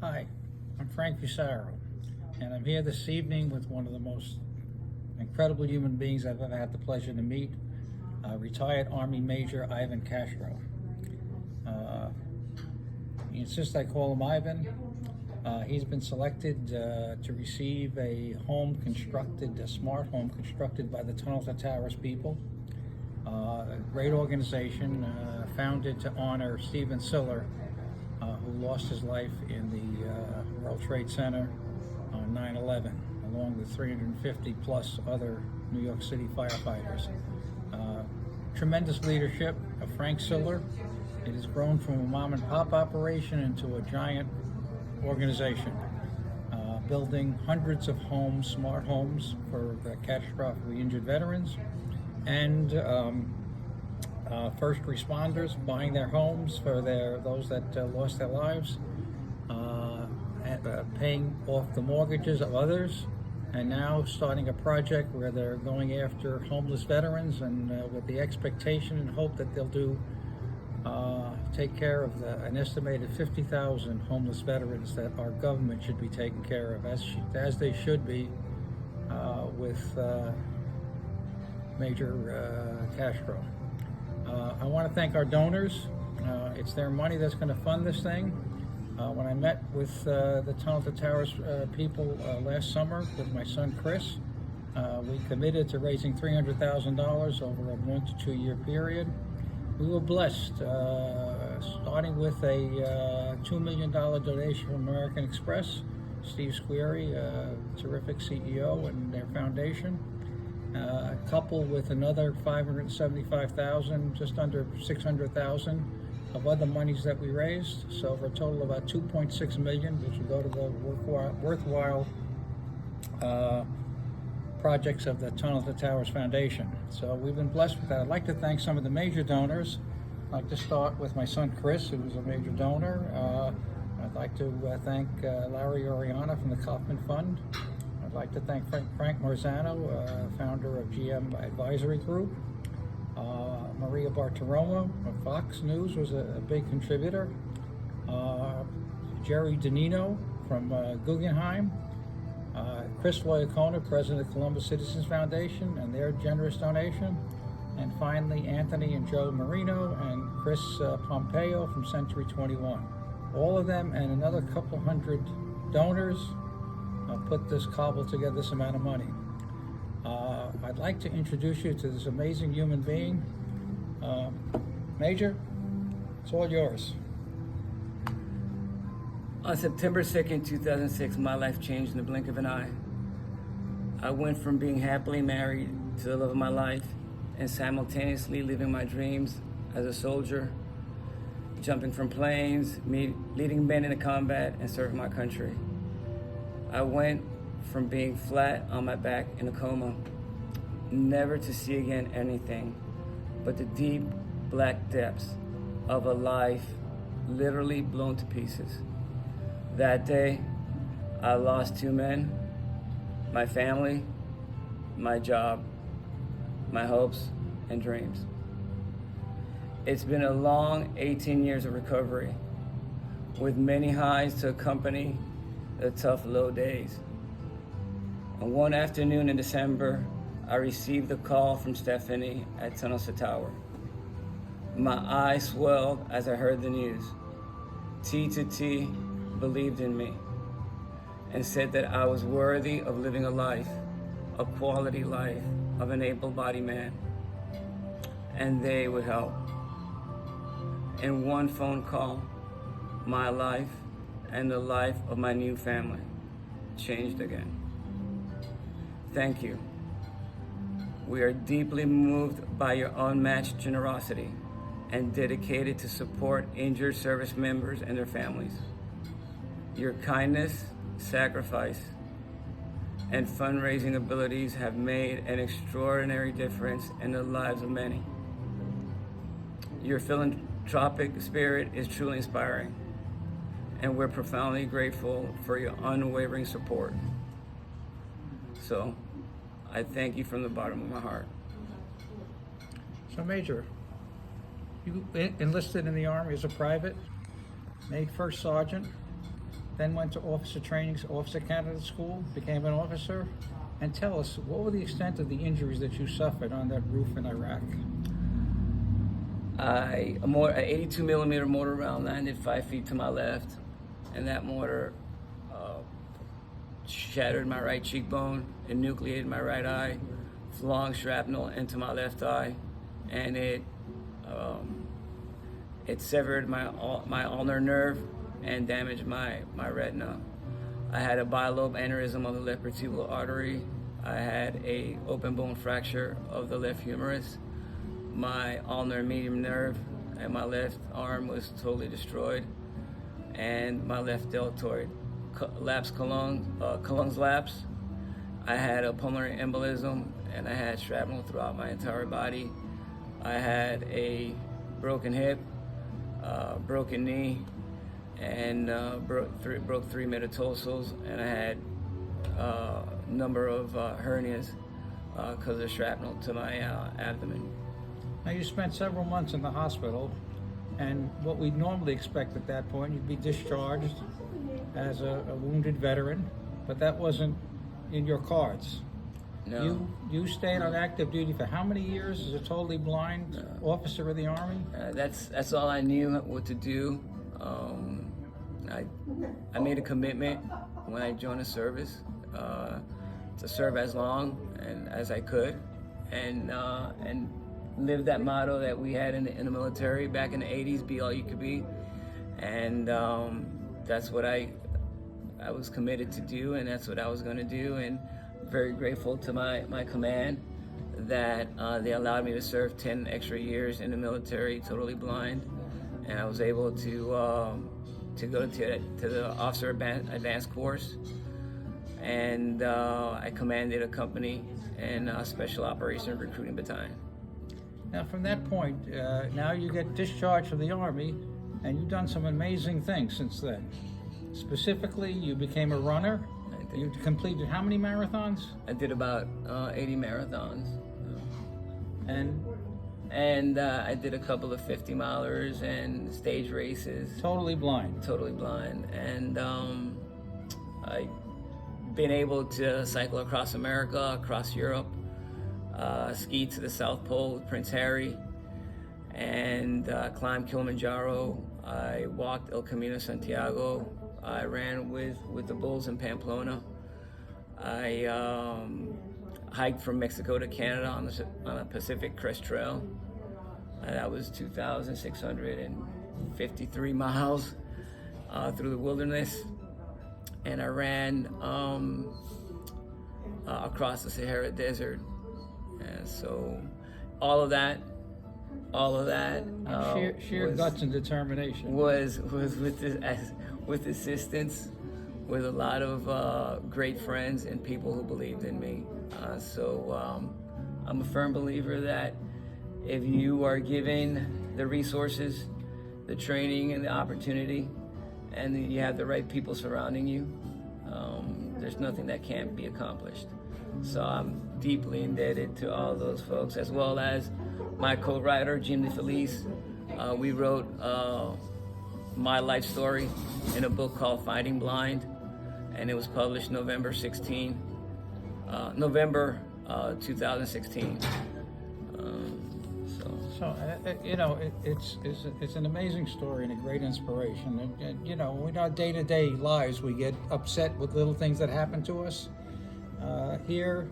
Hi, I'm Frank Fusaro, and I'm here this evening with one of the most incredible human beings I've ever had the pleasure to meet, retired Army Major Ivan Castro. He insists I call him Ivan. He's been selected to receive a smart home constructed by the Tunnel to Towers people. A great organization founded to honor Stephen Siller, who lost his life in the World Trade Center on 9/11, along with 350 plus other New York City firefighters. Tremendous leadership of Frank Siller. It has grown from a mom and pop operation into a giant organization, building hundreds of homes, smart homes for the catastrophically injured veterans, and first responders buying their homes for those that lost their lives, paying off the mortgages of others, and now starting a project where they're going after homeless veterans, and with the expectation and hope that they'll take care of an estimated 50,000 homeless veterans that our government should be taking care of, as they should be, with Major Castro. I want to thank our donors. It's their money that's going to fund this thing. When I met with the Tunnel to Towers people last summer with my son Chris, we committed to raising $300,000 over a 1 to 2 year period. We were blessed, starting with a $2 million donation from American Express, Steve Squeri, terrific CEO, and their foundation. Coupled with another $575,000, just under $600,000 of other monies that we raised. So for a total of about $2.6 million, which will go to the worthwhile projects of the Tunnel to Towers Foundation. So we've been blessed with that. I'd like to thank some of the major donors. I'd like to start with my son Chris, who was a major donor. I'd like to thank Larry Oriana from the Kaufman Fund. I'd like to thank Frank Marzano, founder of GM Advisory Group. Maria Bartiromo of Fox News was a big contributor. Jerry Danino from Guggenheim. Chris Loiacona, president of Columbus Citizens Foundation, and their generous donation. And finally, Anthony and Joe Marino and Chris Pompeo from Century 21. All of them and another couple hundred donors put this cobble together, this amount of money. I'd like to introduce you to this amazing human being. Major, it's all yours. On September 2nd, 2006, my life changed in the blink of an eye. I went from being happily married to the love of my life and simultaneously living my dreams as a soldier, jumping from planes, leading men into combat, and serving my country. I went from being flat on my back in a coma, never to see again anything but the deep black depths of a life literally blown to pieces. That day, I lost 2 men, my family, my job, my hopes and dreams. It's been a long 18 years of recovery, with many highs to accompany the tough low days. On one afternoon in December, I received a call from Stephanie at Tunnel to Tower. My eyes swelled as I heard the news. T believed in me and said that I was worthy of living a life, a quality life of an able-bodied man, and they would help. In one phone call, my life and the life of my new family changed again. Thank you. We are deeply moved by your unmatched generosity and dedicated to support injured service members and their families. Your kindness, sacrifice, and fundraising abilities have made an extraordinary difference in the lives of many. Your philanthropic spirit is truly inspiring, and we're profoundly grateful for your unwavering support. So, I thank you from the bottom of my heart. So Major, you enlisted in the Army as a private, made first sergeant, then went to officer training, officer candidate school, became an officer. And tell us, what were the extent of the injuries that you suffered on that roof in Iraq? An 82 millimeter mortar round landed 5 feet to my left, and that mortar shattered my right cheekbone, enucleated my right eye, long shrapnel into my left eye, and it severed my ulnar nerve and damaged my retina. I had a bilobe aneurysm of the left vertebral artery. I had a open bone fracture of the left humerus. My ulnar median nerve and my left arm was totally destroyed, and my left deltoid colons lapsed. I had a pulmonary embolism, and I had shrapnel throughout my entire body. I had a broken hip, broken knee, and broke three metatarsals, and I had a number of hernias because of shrapnel to my abdomen. Now, you spent several months in the hospital, and what we'd normally expect at that point, you'd be discharged as a wounded veteran, but that wasn't in your cards. No. You stayed on active duty for how many years as a totally blind officer of the Army? That's all I knew what to do. I made a commitment when I joined the service to serve as long and as I could, and live that motto that we had in the military back in the 80s: be all you could be. And that's what I was committed to do, and that's what I was going to do. And very grateful to my command that they allowed me to serve 10 extra years in the military, totally blind, and I was able to go to the officer advanced course, and I commanded a company and a special operations recruiting battalion. Now, from that point, now you get discharged from the Army, and you've done some amazing things since then. Specifically, you became a runner. You completed how many marathons? I did about 80 marathons. And I did a couple of 50 milers and stage races. Totally blind. Totally blind. And I've been able to cycle across America, across Europe, ski to the South Pole with Prince Harry, and climbed Kilimanjaro. I walked El Camino Santiago. I ran with the Bulls in Pamplona. I hiked from Mexico to Canada on a Pacific Crest Trail. That was 2,653 miles through the wilderness. And I ran across the Sahara Desert. And so all of that sheer guts and determination was with assistance, with a lot of great friends and people who believed in me. So I'm a firm believer that if you are given the resources, the training, and the opportunity, and you have the right people surrounding you, there's nothing that can't be accomplished. So I'm deeply indebted to all those folks, as well as my co-writer, Jim DeFelice. We wrote my life story in a book called Fighting Blind, and it was published November 2016. So it's an amazing story and a great inspiration. And in our day-to-day lives, we get upset with little things that happen to us. Here,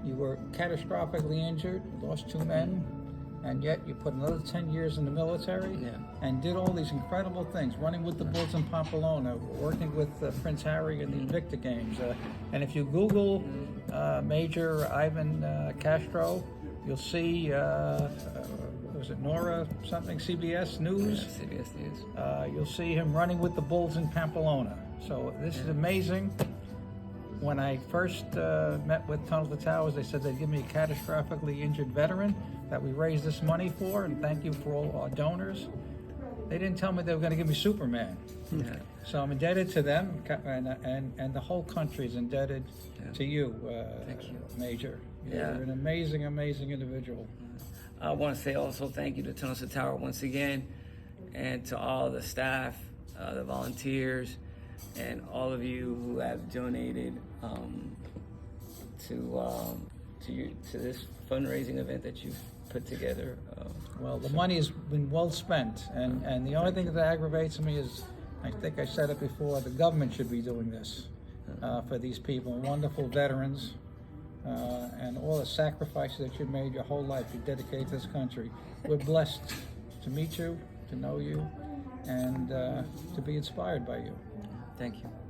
you were catastrophically injured, lost 2 men, and yet you put another 10 years in the military and did all these incredible things, running with the Bulls in Pamplona, working with Prince Harry in the Invicta Games. And if you Google Major Ivan Castro, you'll see, was it Nora something, CBS News? Yeah, CBS News. You'll see him running with the Bulls in Pamplona. So this is amazing. When I first met with Tunnel to Towers, they said they'd give me a catastrophically injured veteran that we raised this money for, and thank you for all our donors. They didn't tell me they were going to give me Superman. Yeah. So I'm indebted to them, and the whole country is indebted to you, Thank you. Major. You're an amazing, amazing individual. I want to say also thank you to Tunnel to Tower once again, and to all the staff, the volunteers, and all of you who have donated to this fundraising event that you've put together. Well, the money has been well spent, and the only thing that aggravates me is, I think I said it before, the government should be doing this for these people, wonderful veterans, and all the sacrifices that you made your whole life, you dedicate to this country. We're blessed to meet you, to know you, and to be inspired by you. Thank you.